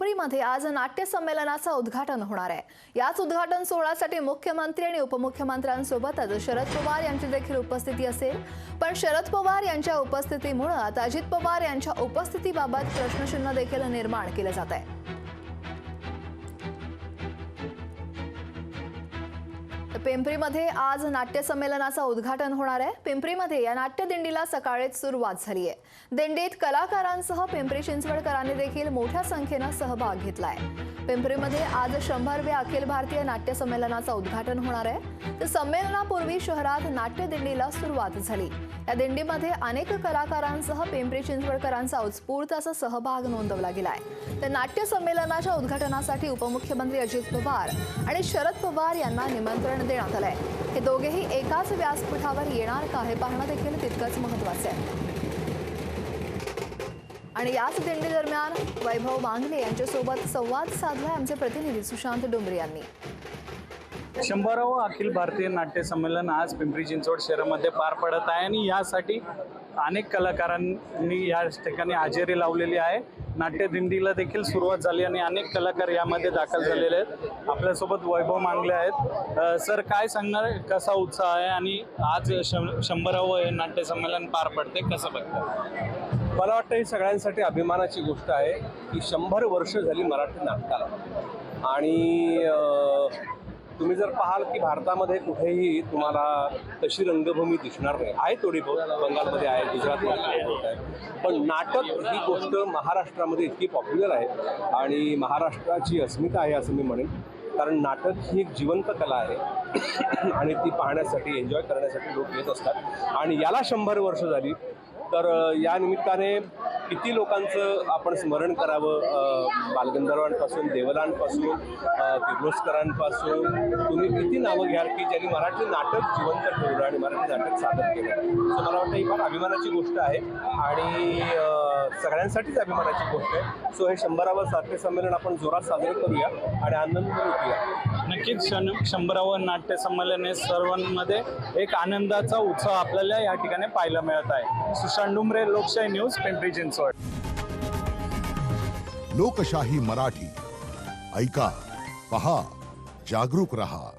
पिंपरीमध्ये आज नाट्य संमेलनाचं उद्घाटन होणार आहे। याच उद्घाटन सोहळ्यासाठी मुख्यमंत्री आणि उपमुख्यमंत्र्यांसोबतच शरद पवार यांची देखील उपस्थिती असेल। पण शरद पवार यांच्या उपस्थितीमुळे आता अजित पवार यांच्या उपस्थितीबाबत प्रश्नचिन्ह देखील निर्माण केले जात आहे। पिंपरीमध्ये आज नाट्य संमेलनाचं उद्घाटन होणार आहे। पिंपरीमध्ये या नाट्य दिंडीला सकाळीच सुरुवात झाली आहे। दिंडीत कलाकारांसह पिंपरी चिंचवडकरांनी देखील मोठ्या संख्येने सहभाग घेतलाय। पिंपरीमध्ये आज 100व्या अखिल भारतीय नाट्य संमेलनाचं उद्घाटन होणार आहे। तर संमेलनापूर्वी शहरात नाट्य दिंडीला सुरुवात झाली। या दिंडीमध्ये अनेक कलाकारांसह पिंपरी चिंचवडकरांचा उत्स्फूर्त असा सहभाग नोंदवला गेलाय। तर नाट्य संमेलनाच्या उद्घाटनासाठी उपमुख्यमंत्री अजित पवार आणि शरद पवार यांना निमंत्रण देण्यात आलंय। हे दोघेही एकाच व्यासपीठावर येणार का हे पाहणं देखील तितकंच महत्त्वाचं आहे। आणि याच दिंडी दरम्यान वैभव मांगले यांच्यासोबत संवाद साधलाय आमचे प्रतिनिधी सुशांत डुमरे यांनी। 100वे अखिल भारतीय नाट्य संमेलन आज पिंपरी चिंचवड शहरामध्ये पार पडत आहे आणि यासाठी अनेक कलाकारांनी या ठिकाणी हजेरी लावलेली आहे। नाट्य दिंडीला देखील सुरुवात झाली आणि अनेक कलाकार यामध्ये दाखल झालेले आहेत। आपल्यासोबत वैभव मांगले आहेत। सर, काय सांगणार, कसा उत्साह आहे आणि आज 100वे नाट्य संमेलन पार पडते, कसं बघतात? मला वाटतं ही सगळ्यांसाठी अभिमानाची गोष्ट आहे की 100 वर्ष झाली मराठी नाटकाला। आणि तुम्ही जर पाहाल की भारतामध्ये कुठेही तुम्हाला तशी रंगभूमी दिसणार नाही। आहे थोडी बहुत, बंगालमध्ये आहे, गुजरातमध्ये आहे, पण नाटक ही गोष्ट महाराष्ट्रामध्ये इतकी पॉप्युलर आहे आणि महाराष्ट्राची अस्मिता आहे असं मी म्हणेन। कारण नाटक ही एक जिवंत कला आहे आणि ती पाहण्यासाठी, एन्जॉय करण्यासाठी लोक येत असतात। आणि याला 100 वर्ष झाली, तर या निमित्ताने किती लोकांचं आपण स्मरण करावं। बालगंधर्वांपासून, देवलांपासून, किर्लोस्करांपासून तुम्ही किती नावं घ्याल की ज्यांनी मराठी नाटक जिवंत ठेवलं आणि मराठी नाटक सादर केलं। सो मला वाटतं ही फार अभिमानाची गोष्ट आहे आणि सगळ्यांसाठीच अभिमानाची गोष्ट आहे। सो हे 100वे नाट्य संमेलन आपण जोरात साजरे करूया आणि आनंद लुटूया। नक्कीच 100वे नाट्य संमेलन हे सर्वांमध्ये एक आनंदाचा उत्सव आपल्याला या ठिकाणी पाहायला मिळत आहे। सुशांत डुमरे, लोकशाही न्यूज, पिंपरी चिंचवड। लोकशाही मराठी ऐका, पहा, जागरूक रहा।